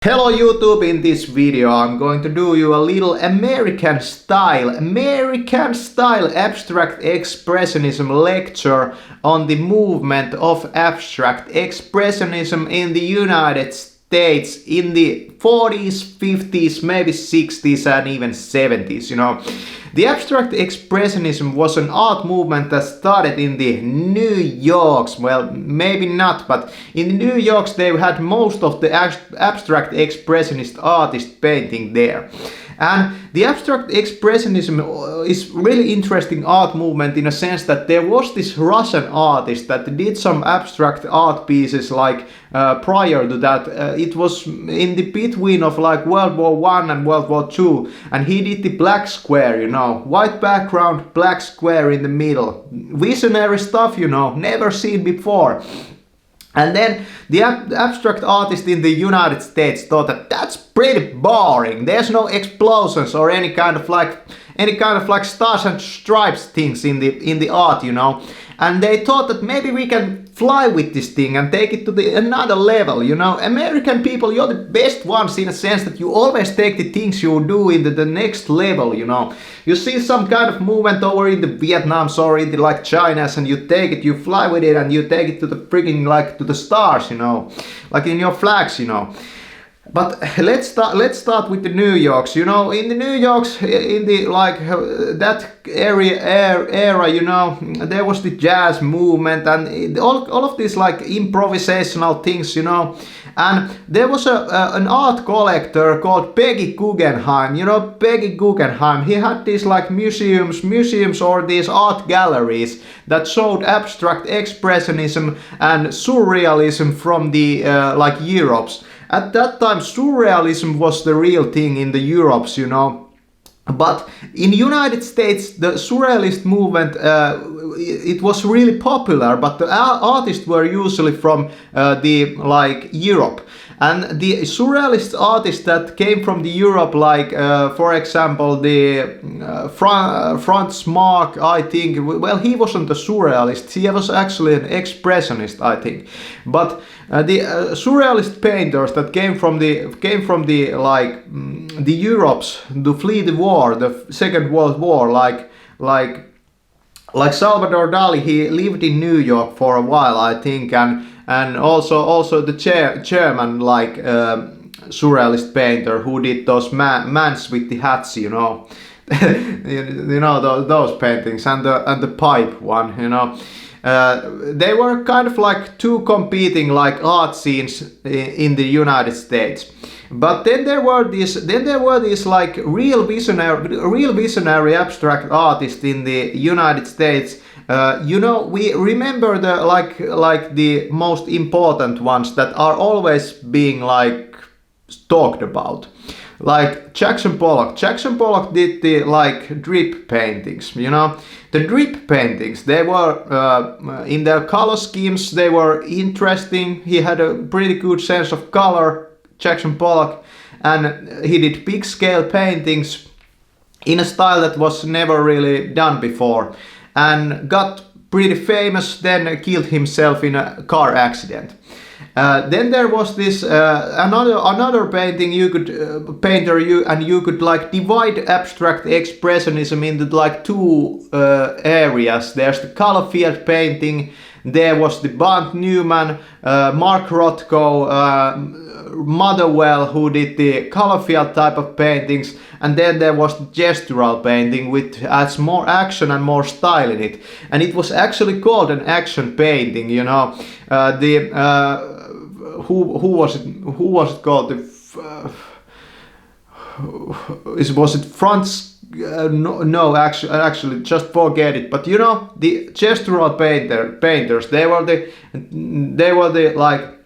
Hello YouTube, in this video I'm going to do you a little American style abstract expressionism lecture on the movement of abstract expressionism in the United States in the 40s, 50s, maybe 60s and even 70s, The abstract expressionism was an art movement that started in the New Yorks. Well, maybe not, but in the New Yorks they had most of the abstract expressionist artists painting there. And the abstract expressionism is really interesting art movement in a sense that there was this Russian artist that did some abstract art pieces like prior to that. It was in the between of like World War I and World War II, and he did the black square, white background, black square in the middle. Visionary stuff, never seen before. And then the abstract artist in the United States thought that that's pretty boring. There's no explosions or any kind of like stars and stripes things in the art, And they thought that maybe we can fly with this thing and take it to another level, American people, you're the best ones in a sense that you always take the things you do into the next level, You see some kind of movement over in the Vietnams or in the like China's, and you take it, you fly with it and you take it to the freaking like to the stars, like in your flags, But let's start with the New Yorks. In the New Yorks, in the like that era, there was the jazz movement and all of these like improvisational things, And there was an art collector called Peggy Guggenheim. Peggy Guggenheim. He had these like museums or these art galleries that showed abstract expressionism and surrealism from the like Europes. At that time, surrealism was the real thing in the Europes, But in United States, the surrealist movement, it was really popular, but the artists were usually from the like Europe. And the surrealist artists that came from the Europe, like for example the Franz Marc, I think. Well, he wasn't a surrealist; he was actually an expressionist, I think. But the surrealist painters that came from the like the Europes to flee the war, the Second World War, like Salvador Dali, he lived in New York for a while, I think, and also the German like surrealist painter who did those mans with the hats, those paintings and the pipe one, They were kind of like two competing like art scenes in the United States. But then there were these like real visionary abstract artists in the United States. We remember the like the most important ones that are always being like talked about. Like Jackson Pollock. Jackson Pollock did the like drip paintings, The drip paintings, they were in their color schemes, they were interesting. He had a pretty good sense of color, Jackson Pollock, and he did big scale paintings in a style that was never really done before, and got pretty famous, then killed himself in a car accident. Then there was this another painting you could you could like divide abstract expressionism into like two areas. There's the color field painting. There was the Bernd Newman, Mark Rothko, Motherwell, who did the color field type of paintings, and then there was the gestural painting, which has more action and more style in it. And it was actually called an action painting, Who was it called? Was it Franz? No, actually, just forget it. But the gestural painters, they were the like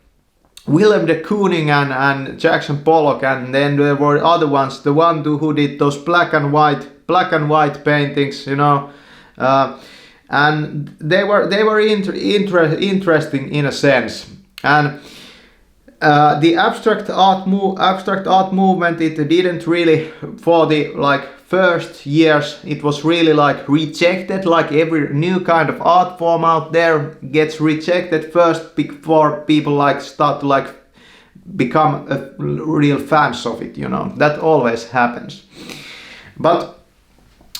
Willem de Kooning and Jackson Pollock, and then there were other ones. The one who did those black and white paintings, and they were interesting in a sense. And the abstract art movement, it didn't really, for the like first years, it was really like rejected, like every new kind of art form out there gets rejected first before people like start to like become real fans of it, you know. That always happens. But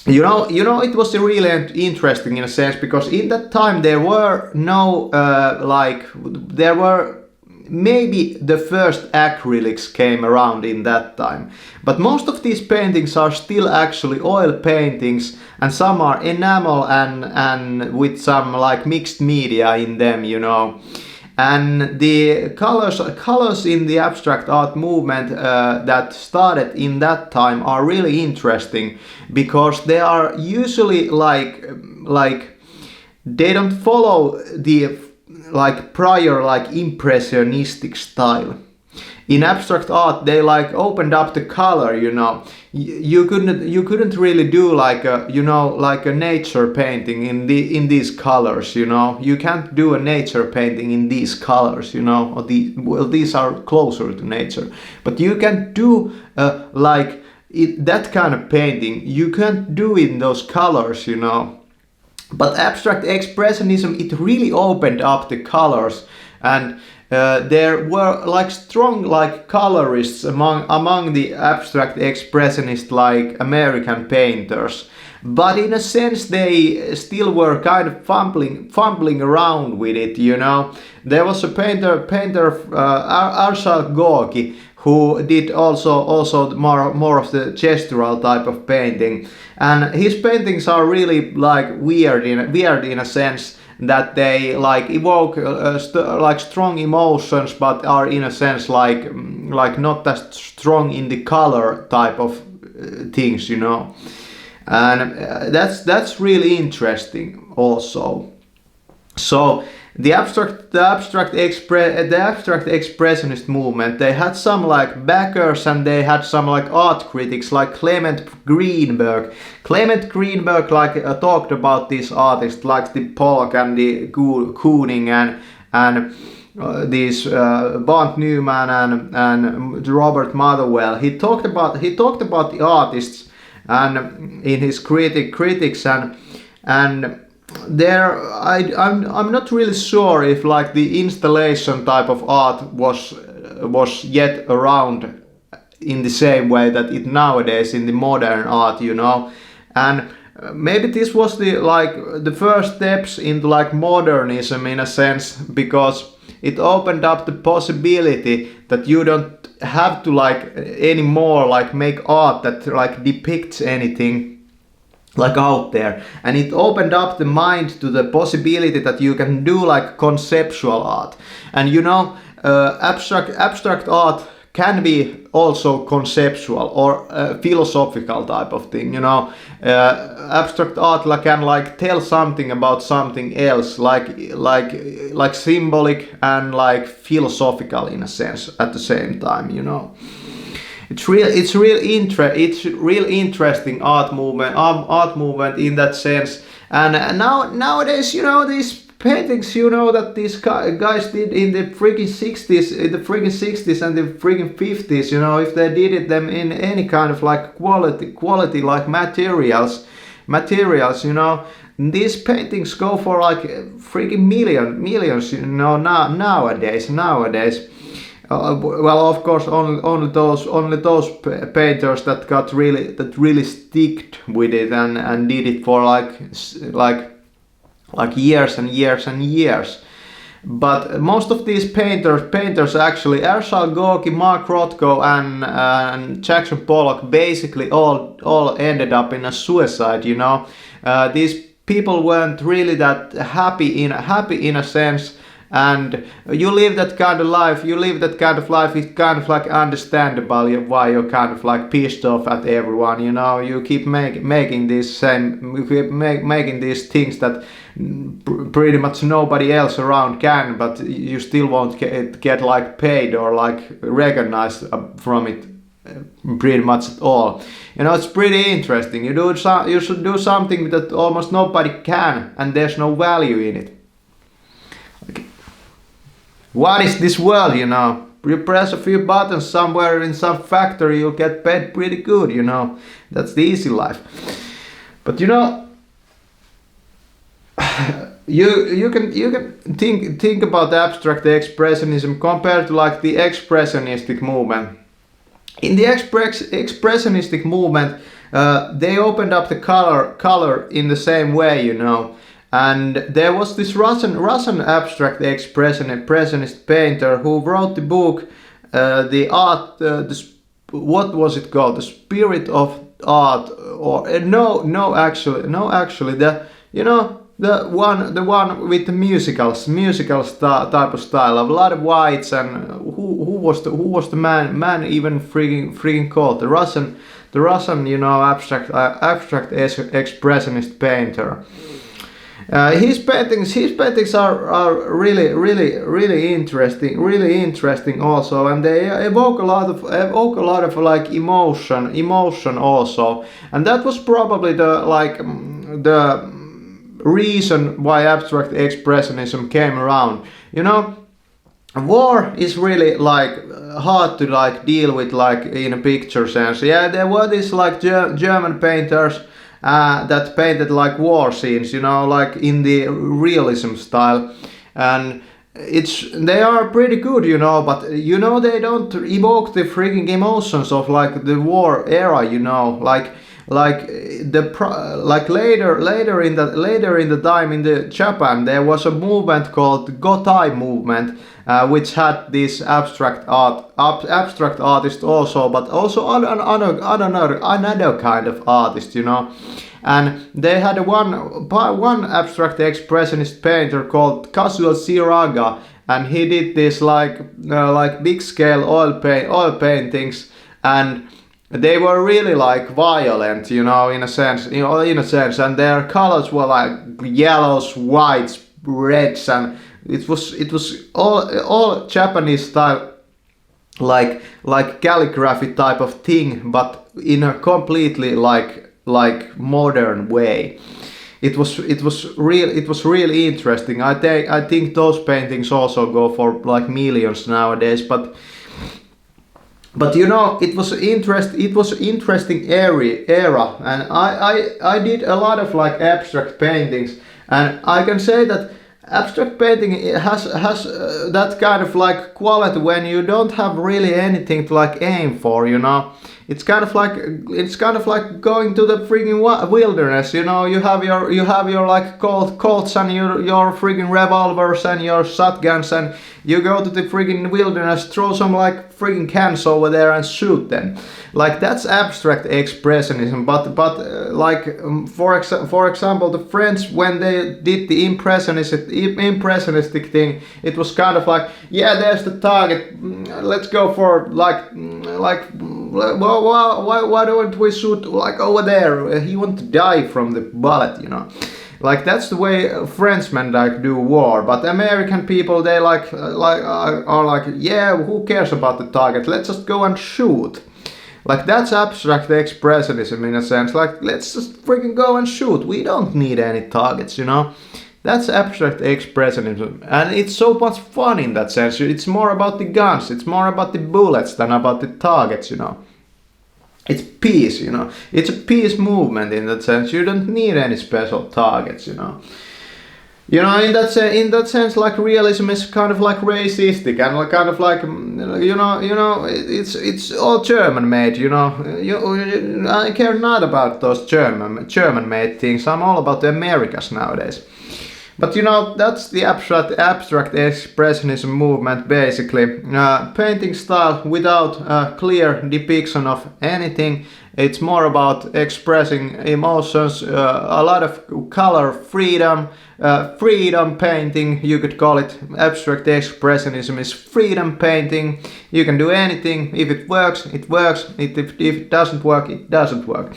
you know, it was really interesting in a sense, because in that time there were no there were maybe the first acrylics came around in that time, but most of these paintings are still actually oil paintings, and some are enamel and with some like mixed media in them, you know. And the colors in the abstract art movement that started in that time are really interesting, because they are usually like they don't follow the like prior like impressionistic style. In abstract art they like opened up the color, you know. You couldn't really do like a, you know, like a nature painting in these colors, you know. You can't do a nature painting in these colors, you know, or these are closer to nature, but you can do that kind of painting. You can't do it in those colors, you know. But abstract expressionism, it really opened up the colors, and there were like strong like colorists among the abstract expressionists, like American painters. But in a sense they still were kind of fumbling around with it, you know. There was a painter Arshad Gorky, who did also more of the gestural type of painting, and his paintings are really like weird in a sense, that they like evoke like strong emotions, but are in a sense like not that strong in the color type of things, you know. And that's really interesting also. So the abstract expressionist movement, they had some like backers, and they had some like art critics like Clement Greenberg like talked about these artists like the Pollock and the Kooning and these Bernd Newman and Robert Motherwell. He talked about the artists and in his critics and there I'm not really sure if like the installation type of art was yet around in the same way that it nowadays in the modern art, you know. And maybe this was the first steps into like modernism in a sense, because it opened up the possibility that you don't have to like anymore like make art that like depicts anything like out there, and it opened up the mind to the possibility that you can do like conceptual art. And you know, abstract art can be also conceptual or philosophical type of thing, you know. Abstract art can like tell something about something else, like symbolic and like philosophical in a sense at the same time, you know. It's real interesting art movement in that sense. And nowadays, you know, these paintings, you know, that these guys did in the freaking 60s and the freaking 50s, you know, if they did them in any kind of like quality like materials, you know, these paintings go for like freaking millions, you know, nowadays. Well, of course, only those painters that really sticked with it and did it for like years and years and years. But most of these painters actually, Arshad Gorky, Mark Rothko and Jackson Pollock, basically all ended up in a suicide, you know. These people weren't really that happy in a sense. And you live that kind of life, it's kind of like understandable why you're kind of like pissed off at everyone, you know. You keep making these things that pretty much nobody else around can, but you still won't get like paid or like recognized from it pretty much at all. You know, it's pretty interesting. You should do something that almost nobody can, and there's no value in it. What is this world, you know? You press a few buttons somewhere in some factory, you'll get paid pretty good, you know. That's the easy life. But you know, you can think about abstract expressionism compared to like the expressionistic movement. In the expressionistic movement, they opened up the color in the same way, you know. And there was this Russian abstract expressionist painter who wrote the book, the art, what was it called? The Spirit of Art, or actually, the the one with the musical type of style, of a lot of whites, and who was the man even freaking called the Russian abstract expressionist painter. His paintings are really interesting also, and they evoke a lot of like emotion also, and that was probably the reason why abstract expressionism came around. You know, war is really like hard to like deal with like in a picture sense. Yeah, there were these like German painters that painted like war scenes, you know, like in the realism style, and they are pretty good, you know, but you know they don't evoke the freaking emotions of like the war era, you know, like later in the time in the Japan there was a movement called Gotai movement, which had this abstract artist also, but also another kind of artist, you know. And they had one abstract expressionist painter called Kazuo Shiraga, and he did this like big scale oil paintings, and they were really like violent, you know, in a sense, and their colors were like yellows, whites, reds, and it was all Japanese style, like calligraphy type of thing, but in a completely like modern way. It was really interesting. I think those paintings also go for like millions nowadays, but you know, it was interesting era, and I did a lot of like abstract paintings, and I can say that abstract painting has that kind of like quality when you don't have really anything to like aim for, you know. It's kind of like going to the freaking wilderness, you know. You have your like Colts and your freaking revolvers and your shotguns, and you go to the freaking wilderness, throw some like freaking cans over there and shoot them. Like that's abstract expressionism. But for example, the French, when they did the impressionistic thing, it was kind of like, yeah, there's the target. Let's go for why don't we shoot like over there? He wants to die from the bullet, you know. Like that's the way Frenchmen like do war, but American people, they are like, yeah, who cares about the target? Let's just go and shoot. Like that's abstract expressionism in a sense. Like let's just freaking go and shoot. We don't need any targets, you know. That's abstract expressionism, and it's so much fun in that sense. It's more about the guns, it's more about the bullets than about the targets, you know. It's peace, you know. It's a peace movement in that sense. You don't need any special targets, you know. You know, in that sense, like realism is kind of like racistic and kind of like, you know, it's all German made, you know. I care not about those German made things. I'm all about the Americas nowadays. But you know, that's the abstract expressionism movement basically. Painting style without a clear depiction of anything. It's more about expressing emotions, a lot of color, freedom painting, you could call it. Abstract expressionism is freedom painting. You can do anything. If it works, it works. If it doesn't work, it doesn't work.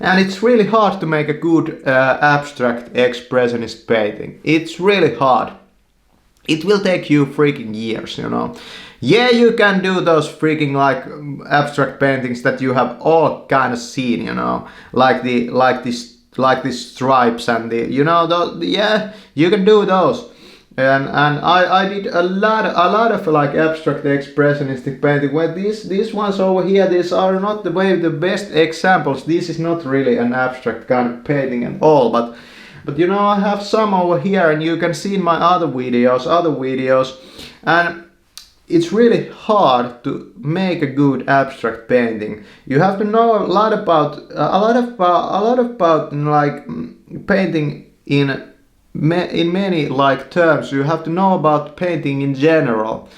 And it's really hard to make a good abstract expressionist painting. It's really hard. It will take you freaking years, you know. Yeah, you can do those freaking like abstract paintings that you have all kind of seen, you know, like these stripes and the, you know, yeah, you can do those. And I did a lot of like abstract expressionistic painting. Well, these ones over here, these are not the best examples. This is not really an abstract kind of painting at all, but but you know, I have some over here, and you can see in my other videos, and it's really hard to make a good abstract painting. You have to know a lot about like painting in many like terms. You have to know about painting in general.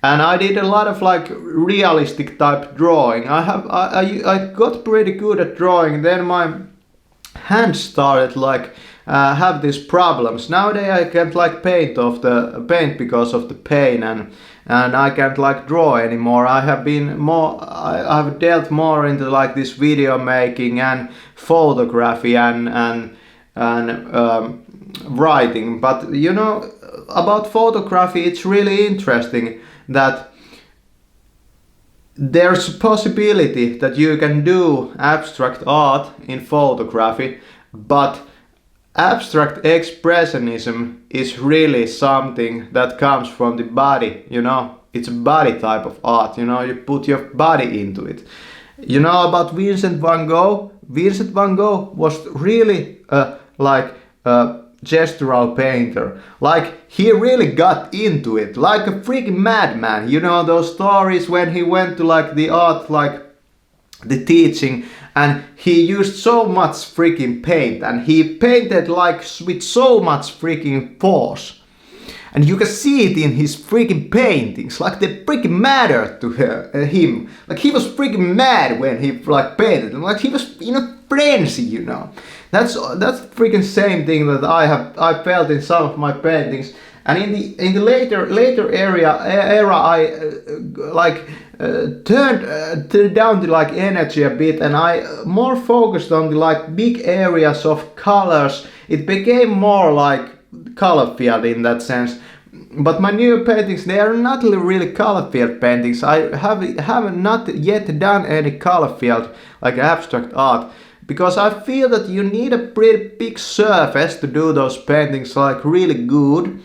And I did a lot of like realistic type drawing. I got pretty good at drawing. Then my hands started like have these problems. Nowadays I can't like paint because of the pain, and I can't like draw anymore. I've dealt more into like this video making and photography and writing. But you know, about photography, it's really interesting that there's a possibility that you can do abstract art in photography, but abstract expressionism is really something that comes from the body, you know. It's a body type of art, you know, you put your body into it. You know about Vincent van Gogh? Vincent van Gogh was really a gestural painter. Like, he really got into it, like a freaking madman. You know those stories when he went to like the art, like the teaching, and he used so much freaking paint, and he painted like with so much freaking force, and you can see it in his freaking paintings, like they freaking mattered to him. Like he was freaking mad when he like painted them, like he was in a frenzy, you know. That's freaking same thing that I felt in some of my paintings. And in the later era I turned down the like energy a bit, and I more focused on the like big areas of colors. It became more like color field in that sense. But my new paintings, they are not really color field paintings. I have not yet done any color field like abstract art, because I feel that you need a pretty big surface to do those paintings like really good.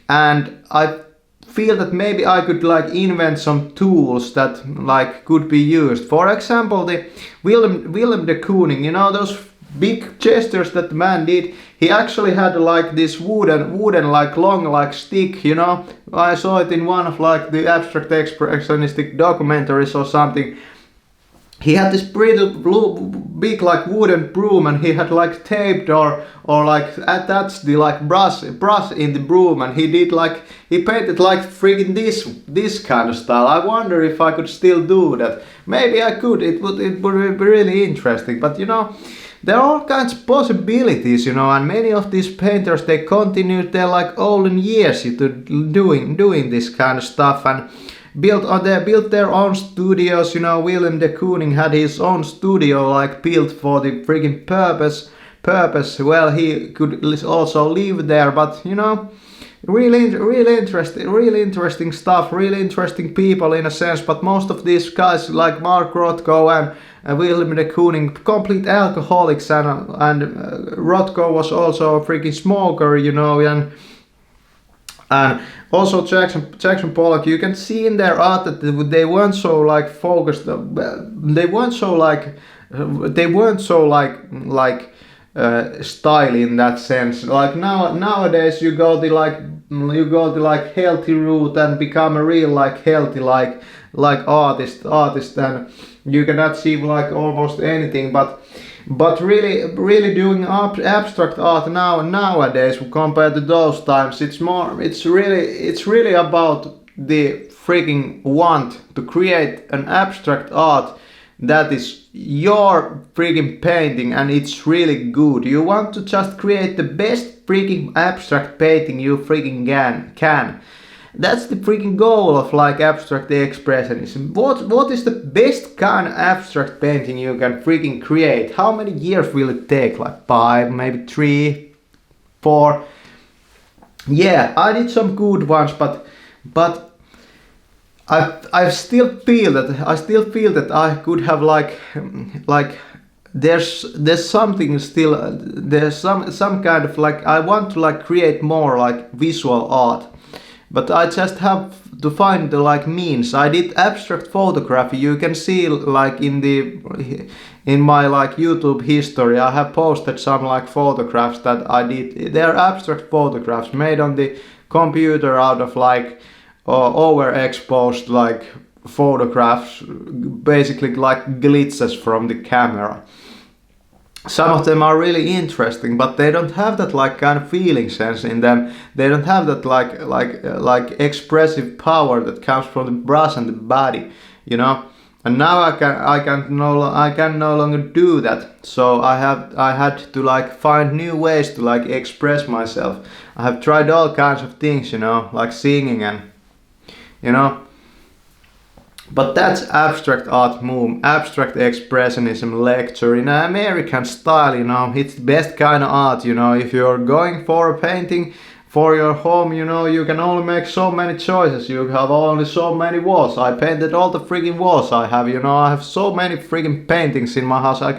And I feel that maybe I could like invent some tools that like could be used. For example, the Willem de Kooning, you know those big gestures that the man did. He actually had like this wooden like long like stick, you know. I saw it in one of like the abstract expressionistic documentaries or something. He had this pretty big like wooden broom, and he had like taped or like attached the like brush in the broom, and he painted like freaking this kind of style. I wonder if I could still do that. Maybe I could. It would be really interesting. But you know, there are all kinds of possibilities, you know, and many of these painters, they continued their like olden years to doing this kind of stuff, and built their own studios. You know, Willem de Kooning had his own studio like built for the freaking purpose. Well, he could also live there, but you know, really interesting stuff, really interesting people in a sense. But most of these guys like Mark Rothko and Willem de Kooning, complete alcoholics, and Rothko was also a freaking smoker, you know, and also Jackson Pollock, you can see in their art that they weren't so like focused. They weren't so style in that sense. Like nowadays you go the like healthy route and become a real like healthy like artist, and you cannot achieve like almost anything. But really doing abstract art nowadays compared to those times, it's really about the freaking want to create an abstract art that is your freaking painting, and it's really good. You want to just create the best freaking abstract painting you freaking can. That's the freaking goal of like abstract expressionism. What is the best kind of abstract painting you can freaking create? How many years will it take? Like 5, maybe 3, 4? Yeah, I did some good ones, but I still feel that I could have like there's something still, there's some kind of like, I want to like create more like visual art. but I just have to find the like means. I did abstract photography. You can see like in my like YouTube history, I have posted some like photographs that I did. They're abstract photographs made on the computer out of like overexposed like photographs, basically like glitches from the camera. Some of them are really interesting, but they don't have that like kind of feeling sense in them. They don't have that like expressive power that comes from the brush and the body, you know. And now I can no longer do that. So I had to like find new ways to like express myself. I have tried all kinds of things, you know, like singing and, you know. But that's abstract art movement, abstract expressionism lecture in an American style, you know. It's the best kind of art, you know. If you're going for a painting for your home, you know, you can only make so many choices. You have only so many walls. I painted all the freaking walls I have, you know. I have so many freaking paintings in my house. I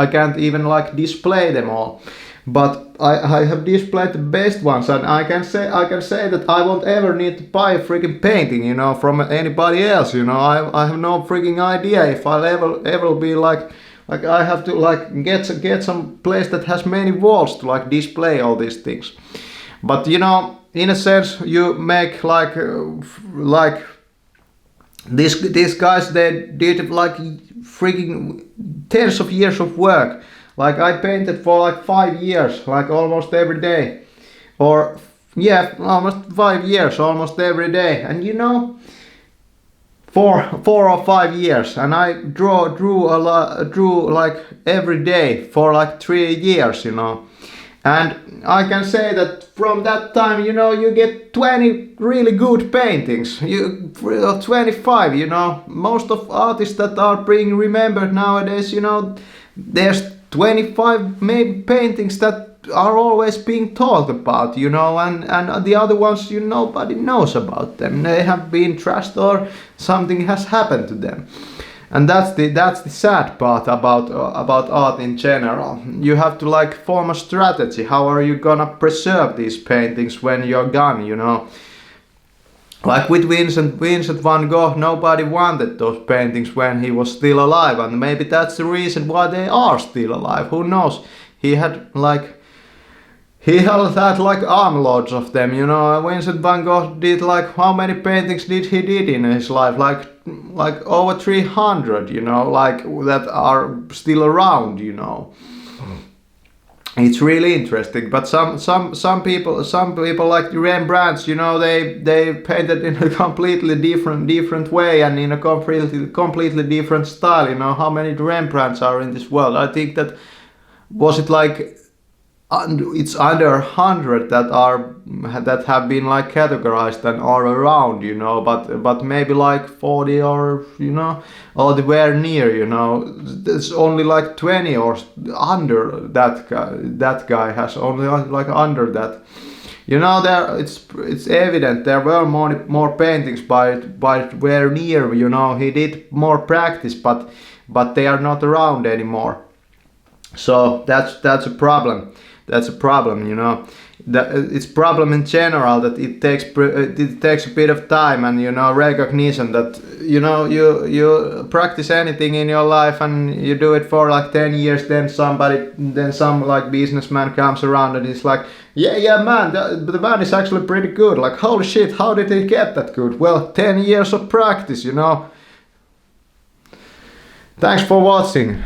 can't even like display them all. But I have displayed the best ones, and I can say that I won't ever need to buy a freaking painting, you know, from anybody else, you know. I have no freaking idea if I'll ever be like I have to like get some place that has many walls to like display all these things. But you know, in a sense, you make like these guys, they did like freaking tens of years of work. Like I painted for like 5 years, like almost every day, or yeah, almost 5 years, almost every day. And you know, 4 or 5 years, and I drew like every day for like 3 years, you know. And I can say that from that time, you know, you get 20 really good paintings. 25, you know. Most of artists that are being remembered nowadays, you know, there's 25 maybe paintings that are always being talked about, you know, and the other ones, you nobody knows about them. They have been trashed or something has happened to them. And that's the sad part about art in general. You have to like form a strategy. How are you gonna preserve these paintings when you're gone, you know? Like with Vincent van Gogh, nobody wanted those paintings when he was still alive, and maybe that's the reason why they are still alive. Who knows? He had like armloads of them, you know. Vincent van Gogh did like, how many paintings did he did in his life? Like over 300, you know, like that are still around, you know. It's really interesting, but some people like the Rembrandts, you know, they painted in a completely different way and in a completely different style. You know, how many Rembrandts are in this world? I think that was it like it's under 100 that have been like categorized and are around, you know, but maybe like 40 or, you know, all the way near, you know. There's only like 20 or under that guy. That guy has only like under that, you know. There it's evident there were more paintings by where near, you know. He did more practice, but they are not around anymore. So that's a problem. That's a problem, you know. It's problem in general that it takes a bit of time and, you know, recognition that, you know, you practice anything in your life and you do it for like 10 years, then some like businessman comes around and he's like, yeah man, the man is actually pretty good. Like, holy shit, how did he get that good? Well, 10 years of practice, you know. Thanks for watching.